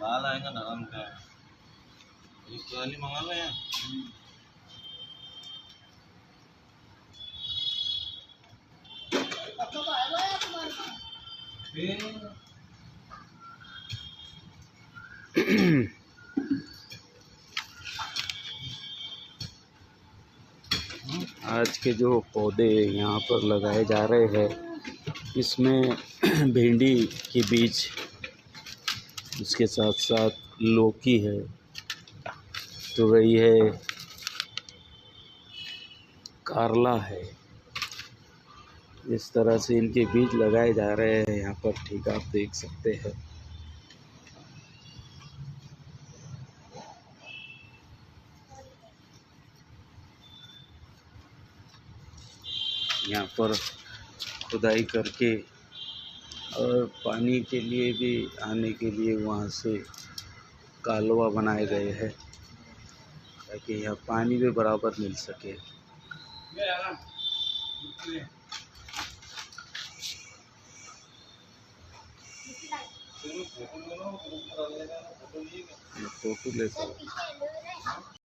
बाल आएगा नरम का एक वाली मंगा लो यार। आज के जो पौधे यहाँ पर लगाए जा रहे हैं, इसमें भिंडी के बीज, उसके साथ साथ लौकी है, तुरई है, कारला है। इस तरह से इनके बीज लगाए जा रहे हैं यहाँ पर, ठीक आप देख सकते हैं। यहाँ पर खुदाई करके और पानी के लिए भी आने के लिए वहाँ से कालवा बनाए गए हैं ताकि यहाँ पानी भी बराबर मिल सके। फोटो ले सकते।